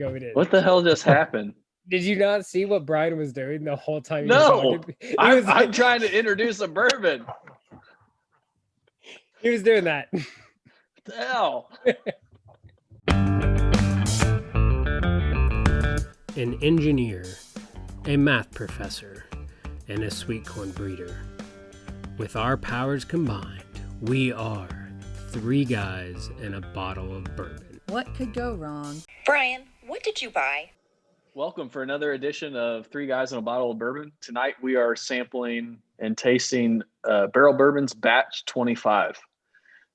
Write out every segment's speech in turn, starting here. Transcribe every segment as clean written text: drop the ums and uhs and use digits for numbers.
Go we did. What the hell just happened? Did you not see what Brian was doing the whole time? No, I'm trying to introduce a bourbon. He was doing that. What the hell? An engineer, a math professor, and a sweet corn breeder. With our powers combined, we are three guys and a bottle of bourbon. What could go wrong? Brian, what did you buy? Welcome for another edition of Three Guys and a Bottle of Bourbon. Tonight we are sampling and tasting Barrell Bourbon's Batch 25.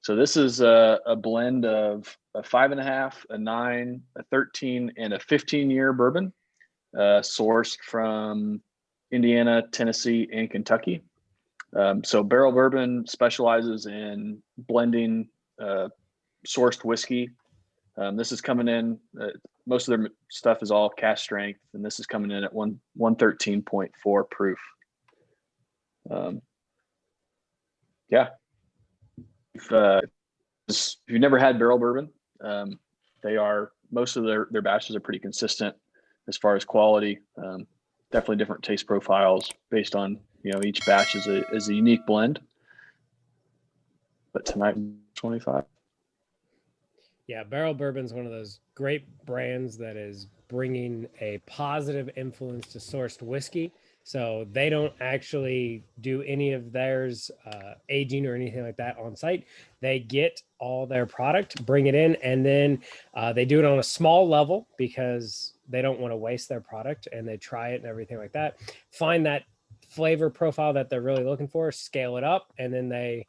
So this is a blend of a 5.5, a 9, a 13, and a 15-year bourbon sourced from Indiana, Tennessee, and Kentucky. So Barrell Bourbon specializes in blending sourced whiskey. This is coming in, most of their stuff is all cask strength, and this is coming in at 113.4 proof. Yeah. If you've never had Barrell Bourbon, most of their batches are pretty consistent as far as quality. Definitely different taste profiles based on, each batch is a unique blend. But tonight, 25. Yeah, Barrell Bourbon's one of those great brands that is bringing a positive influence to sourced whiskey. So they don't actually do any of theirs aging or anything like that on site. They get all their product, bring it in, and then they do it on a small level because they don't want to waste their product, and they try it and everything like that. Find that flavor profile that they're really looking for, scale it up, and then they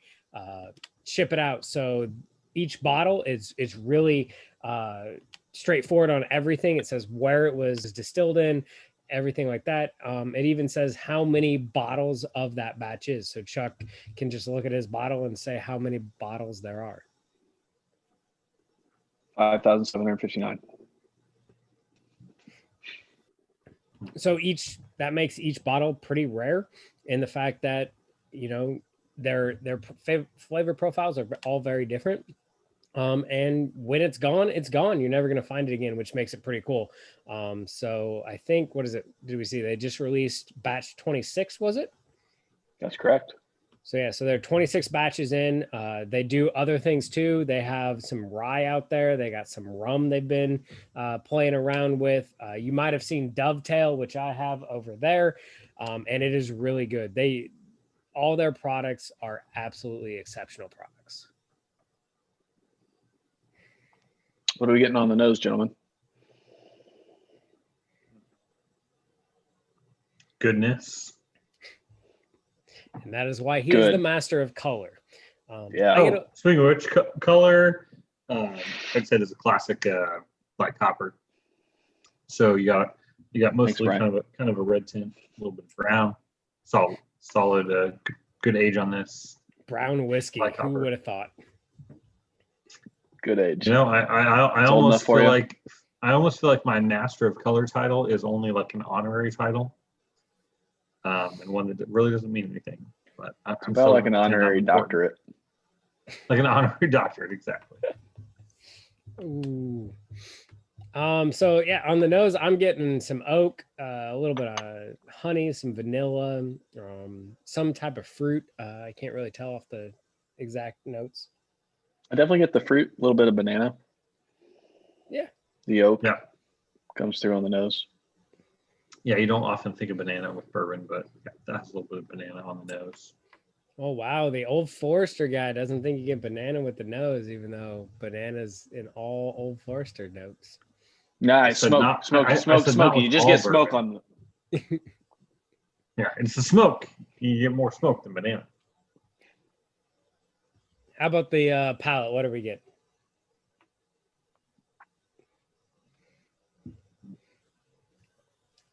ship it out. So each bottle is really straightforward on everything. It says where it was distilled in, everything like that. It even says how many bottles of that batch is. So Chuck can just look at his bottle and say how many bottles there are. 5,759. So that makes each bottle pretty rare in the fact that, their flavor profiles are all very different. And when it's gone, it's gone. You're never going to find it again, which makes it pretty cool. So I think, what is it? Did we see? They just released batch 26, was it? That's correct. So yeah, so there are 26 batches in. They do other things too. They have some rye out there. They got some rum they've been playing around with. You might have seen Dovetail, which I have over there. And it is really good. All their products are absolutely exceptional products. What are we getting on the nose, gentlemen? Goodness. And that is why he is the master of color. Yeah. Speaking of which, color, I'd say is a classic black copper. So you got mostly kind of a red tint, a little bit of brown, solid, good age on this. Brown whiskey. Who would have thought? Good age. I almost feel like my master of color title is only like an honorary title, and one that really doesn't mean anything. But I felt like an honorary doctorate. Like an honorary doctorate, exactly. Ooh. So yeah, on the nose, I'm getting some oak, a little bit of honey, some vanilla, some type of fruit. I can't really tell off the exact notes. I definitely get the fruit, a little bit of banana. Yeah. The oak comes through on the nose. Yeah, you don't often think of banana with bourbon, but that has a little bit of banana on the nose. Oh, wow. The Old Forester guy doesn't think you get banana with the nose, even though banana's in all Old Forester notes. Nah, smoky. You just get smoke on the... Yeah, it's the smoke. You get more smoke than banana. How about the palate? What do we get?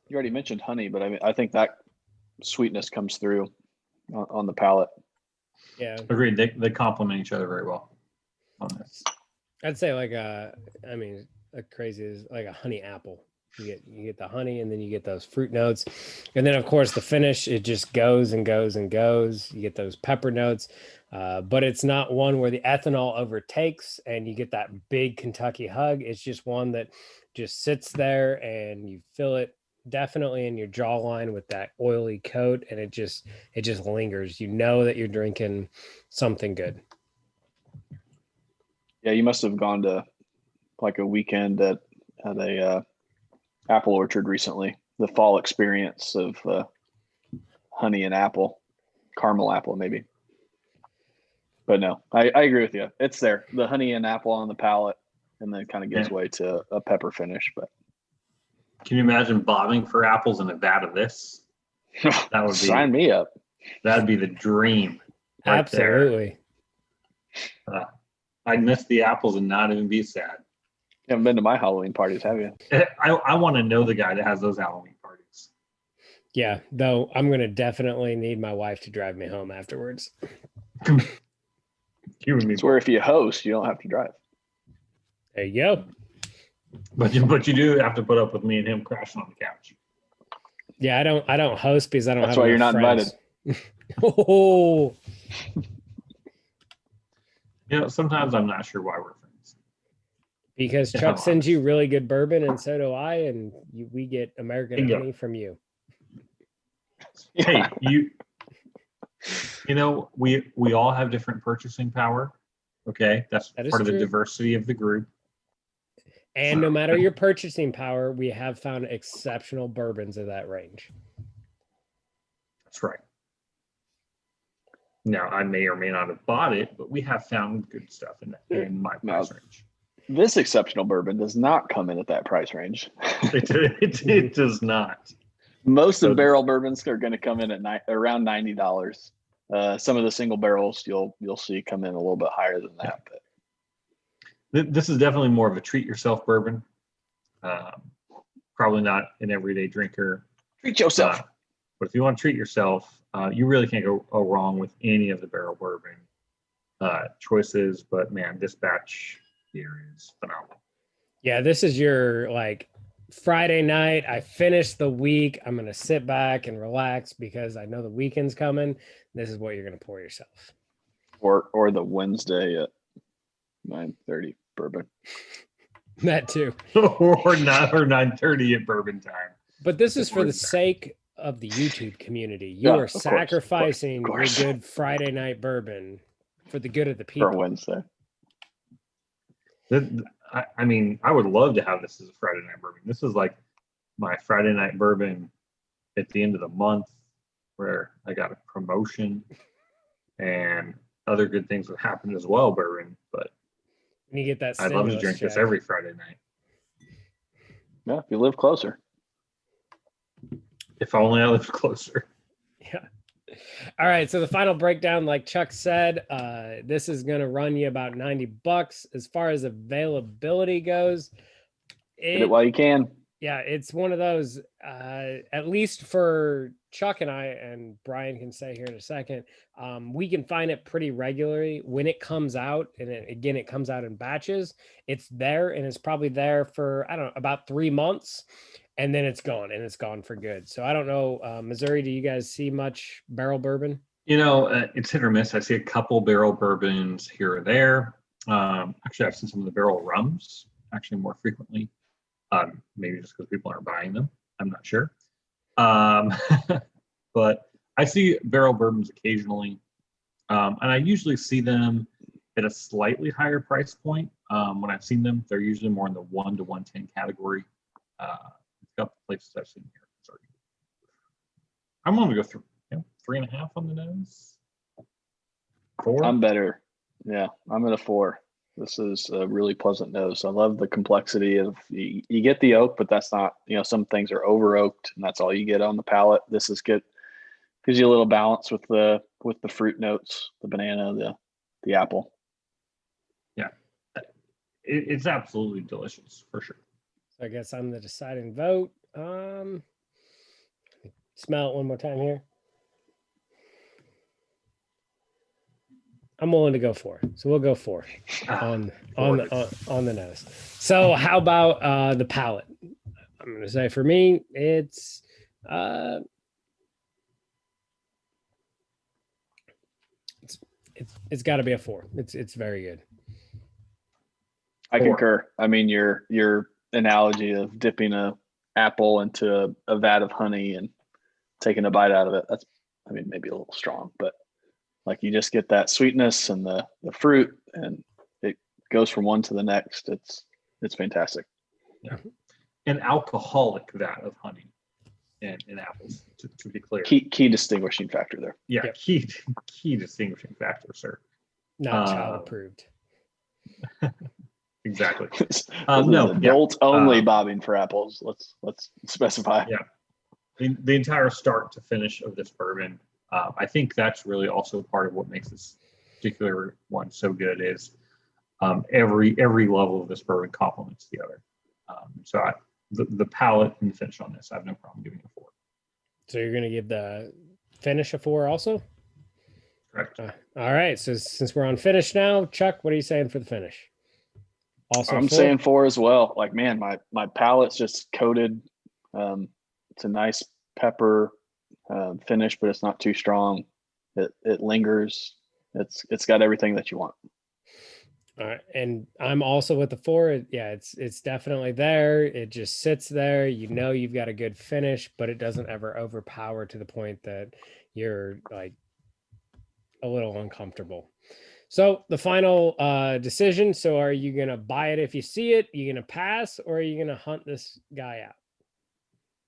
You already mentioned honey, but I think that sweetness comes through on the palate. Yeah, agreed. They complement each other very well on this. I'd say like crazy is like a honey apple. You get the honey, and then you get those fruit notes, and then of course the finish, it just goes and goes and goes. You get those pepper notes, but it's not one where the ethanol overtakes and you get that big Kentucky hug. It's just one that just sits there, and you feel it definitely in your jawline with that oily coat, and it just lingers. You know that you're drinking something good. Yeah, you must have gone to like a weekend at a apple orchard recently. The fall experience of honey and apple, caramel apple maybe. But no, I agree with you. It's there. The honey and apple on the palate, and then kind of gives way to a pepper finish. But can you imagine bobbing for apples in a vat of this? That would be, sign me up. That'd be the dream. Right. Absolutely. I'd miss the apples and not even be sad. You haven't been to my Halloween parties, have you? I want to know the guy that has those Halloween parties. Yeah, though I'm going to definitely need my wife to drive me home afterwards. You and me. It's where if you host, you don't have to drive. There you go. But you do have to put up with me and him crashing on the couch. Yeah, I don't host because I don't That's have why you're not friends. invited. Oh. You know, sometimes I'm not sure why we're friends. Because Chuck sends you really good bourbon, and so do I, and we get American honey from you. Hey, you know, we all have different purchasing power. Okay, that's part of the diversity of the group. And no matter your purchasing power, we have found exceptional bourbons of that range. That's right. Now, I may or may not have bought it, but we have found good stuff in my price range. This exceptional bourbon does not come in at that price range. It does not. Most of Barrell bourbons are going to come in at around $90. Some of the single barrels you'll see come in a little bit higher than that. But this is definitely more of a treat yourself bourbon. Probably not an everyday drinker. Treat yourself. But if you want to treat yourself, you really can't go wrong with any of the Barrell bourbon choices. But man, this batch here is phenomenal. Yeah, this is your like Friday night. I finished the week. I'm going to sit back and relax because I know the weekend's coming. This is what you're going to pour yourself. Or the Wednesday at 9:30 bourbon. That too. or 9:30 at bourbon time. But this is for the sake of the YouTube community. You are sacrificing your good Friday night bourbon for the good of the people. For Wednesday. I mean, I would love to have this as a Friday night bourbon. This is like my Friday night bourbon at the end of the month where I got a promotion and other good things would happen as well, bourbon. But when you get that, I'd love to drink this every Friday night. Yeah, if you live closer. If only I lived closer. Yeah. All right. So the final breakdown, like Chuck said, this is going to run you about $90. As far as availability goes, Get it while you can. Yeah, it's one of those, at least for Chuck and I, and Brian can say here in a second, we can find it pretty regularly when it comes out. And it comes out in batches. It's there, and it's probably there for, I don't know, about 3 months. And then it's gone, and it's gone for good. So I don't know, Missouri, do you guys see much Barrell bourbon? You know, it's hit or miss. I see a couple Barrell bourbons here or there. Actually, I've seen some of the Barrell rums actually more frequently. Maybe just because people aren't buying them. I'm not sure. But I see Barrell bourbons occasionally. And I usually see them at a slightly higher price point. When I've seen them, they're usually more in the 1 to 110 category. A couple places I've seen here. Sorry. I'm going to go through 3.5 on the nose. 4. I'm better. Yeah, I'm at a 4. This is a really pleasant nose. I love the complexity of you get the oak, but that's not, some things are over oaked and that's all you get on the palate. This is good. Gives you a little balance with the fruit notes, the banana, the apple. Yeah, it's absolutely delicious for sure. So I guess I'm the deciding vote. Smell it one more time here. I'm willing to go 4, so we'll go 4 on the nose. So how about the palate? I'm going to say for me, it's got to be a 4. It's very good. I concur. I mean, your analogy of dipping a apple into a vat of honey and taking a bite out of it. That's, I mean, maybe a little strong, but like you just get that sweetness and the fruit, and it goes from one to the next. It's fantastic. Yeah. An alcoholic vat of honey and apples, to be clear. Key distinguishing factor there. Yeah, yep. Key distinguishing factor, sir. Not child approved. Exactly. No, adult only bobbing for apples. Let's specify. Yeah. The entire start to finish of this bourbon, I think that's really also part of what makes this particular one so good is every level of this bourbon complements the other. So the palate and the finish on this, I have no problem giving it a 4. So you're going to give the finish a 4 also? Correct. All right. So since we're on finish now, Chuck, what are you saying for the finish? Also, I'm saying 4 as well. Like, man, my palate's just coated. It's a nice pepper finish, but it's not too strong. It lingers. It's got everything that you want. All right, and I'm also with the 4. Yeah, it's definitely there. It just sits there. You know, you've got a good finish, but it doesn't ever overpower to the point that you're like a little uncomfortable. So the final decision. So are you gonna buy it if you see it? Are you gonna pass, or are you gonna hunt this guy out?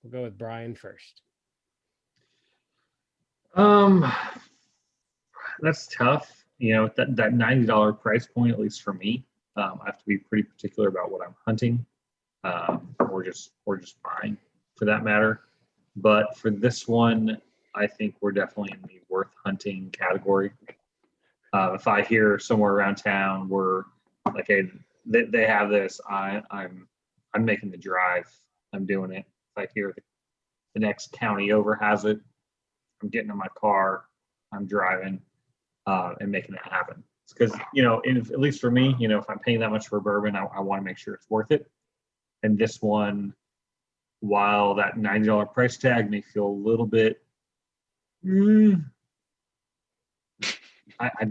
We'll go with Brian first. That's tough. You know, that $90 price point, at least for me, I have to be pretty particular about what I'm hunting, or just buying, for that matter. But for this one, I think we're definitely in the worth hunting category. If I hear somewhere around town where, like, hey, they have this, I'm making the drive. I'm doing it. If I hear the next county over has it, I'm getting in my car, I'm driving. And making it happen. Because, you know, at least for me, you know, if I'm paying that much for a bourbon, I want to make sure it's worth it. And this one, while that $90 price tag may feel a little bit, I'm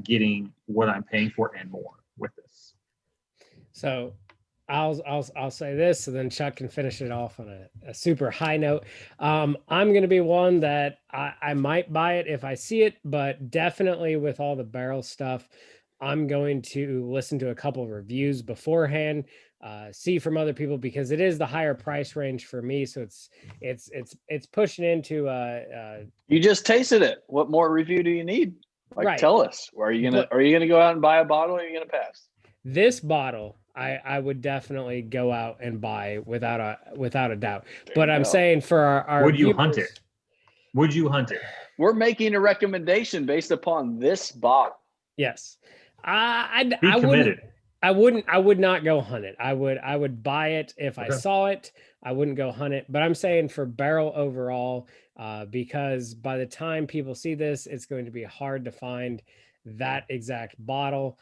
getting what I'm paying for and more with this. So I'll say this, so then Chuck can finish it off on a super high note. I'm going to be one that I might buy it if I see it, but definitely with all the Barrell stuff, I'm going to listen to a couple of reviews beforehand, see from other people, because it is the higher price range for me. So it's pushing into you just tasted it. What more review do you need? Like, right. Tell us. Are you gonna go out and buy a bottle, or are you gonna pass? This bottle, I would definitely go out and buy without a doubt. But I'm saying for our would you hunt it? Would you hunt it? We're making a recommendation based upon this bottle. Yes. I would not go hunt it. I would buy it if I saw it. I wouldn't go hunt it. But I'm saying for Barrell overall, because by the time people see this, it's going to be hard to find that exact bottle.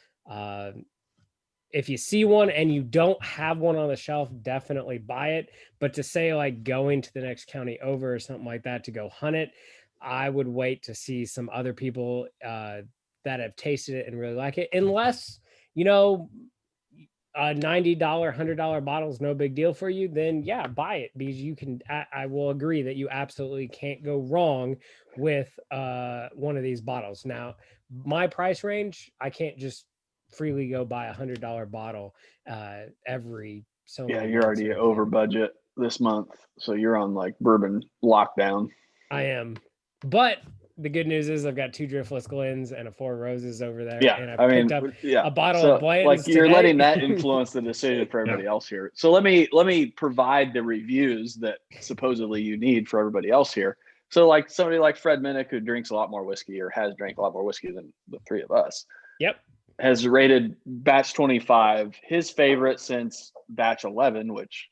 If you see one and you don't have one on the shelf, definitely buy it. But to say like going to the next county over or something like that to go hunt it, I would wait to see some other people that have tasted it and really like it. Unless, you know, a $90, $100 bottle is no big deal for you, then yeah, buy it, because you can, I will agree that you absolutely can't go wrong with one of these bottles. Now, my price range, I can't just freely go buy $100 bottle every so yeah, you're already over budget this month, so you're on like bourbon lockdown. I am, but the good news is I've got 2 Driftless Glens and a 4 Roses over there. Yeah, and I picked up a bottle of Blanton's. Like, you're today. letting that influence the decision for everybody else here. So let me provide the reviews that supposedly you need for everybody else here. So like somebody like Fred Minnick, who drinks a lot more whiskey, or has drank a lot more whiskey than the 3 of us. Yep. Has rated batch 25 his favorite since batch 11, which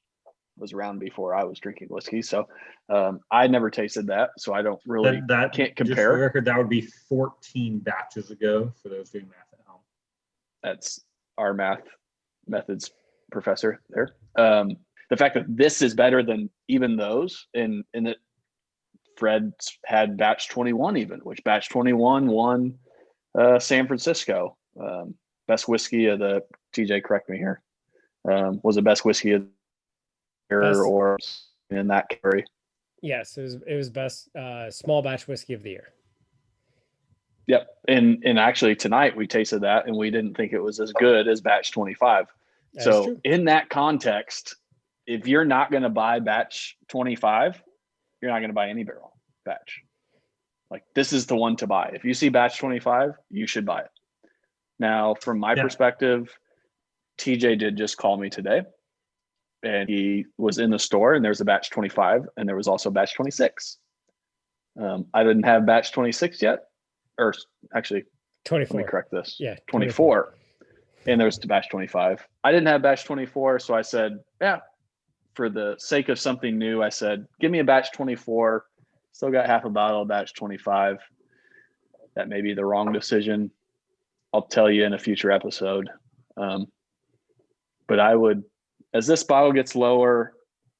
was around before I was drinking whiskey. So I never tasted that, so I don't really can't compare. Just for the record, that would be 14 batches ago for those doing math at home. That's our math methods professor there. The fact that this is better than even those, in that Fred had batch 21 even, which batch 21 won San Francisco. Best whiskey of the, TJ, correct me here, was the best whiskey of or in that category. Yes, it was best small batch whiskey of the year. Yep. And actually tonight we tasted that and we didn't think it was as good as batch 25. So true. in that context, if you're not going to buy batch 25, you're not going to buy any barrel batch. Like, this is the one to buy. If you see batch 25, you should buy it. Now, from my perspective, TJ did just call me today, and he was in the store and there's a batch 25 and there was also batch 26. I didn't have batch 26 yet, or actually 24. Let me correct this. Yeah. 24. And there's batch 25. I didn't have batch 24. So I said, yeah, for the sake of something new, I said, give me a batch 24. Still got half a bottle of batch 25. That may be the wrong decision. I'll tell you in a future episode. But I would, as this bottle gets lower,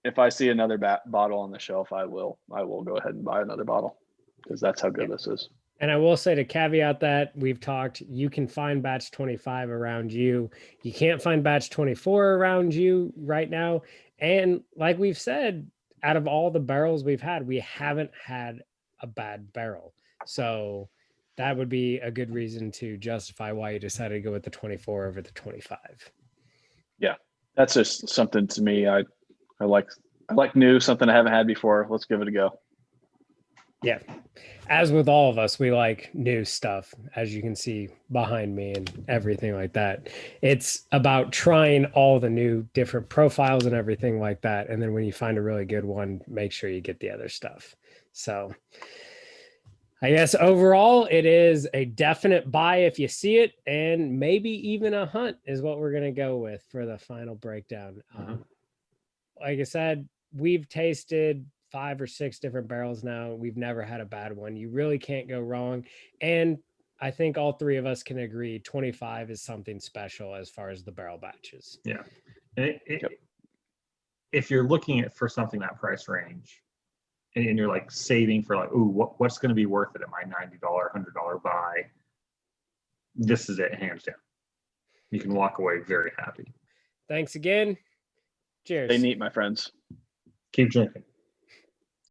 if I see another bottle on the shelf, I will go ahead and buy another bottle, because that's how good this is. And I will say, to caveat that, we've talked, you can find batch 25 around you. You can't find batch 24 around you right now. And like we've said, out of all the barrels we've had, we haven't had a bad barrel. So that would be a good reason to justify why you decided to go with the 24 over the 25. Yeah, that's just something to me. I like new, something I haven't had before. Let's give it a go. Yeah. As with all of us, we like new stuff, as you can see behind me and everything like that. It's about trying all the new different profiles and everything like that. And then when you find a really good one, make sure you get the other stuff. So I guess overall, it is a definite buy if you see it, and maybe even a hunt is what we're going to go with for the final breakdown. Like I said, we've tasted 5 or 6 different barrels now. We've never had a bad one. You really can't go wrong. And I think all three of us can agree 25 is something special as far as the barrel batches. Yeah. And if you're looking for something that price range, and you're like saving for like, ooh, what's going to be worth it at my $90, $100 buy, this is it, hands down. You can walk away very happy. Thanks again. Cheers. Stay neat, my friends. Keep drinking.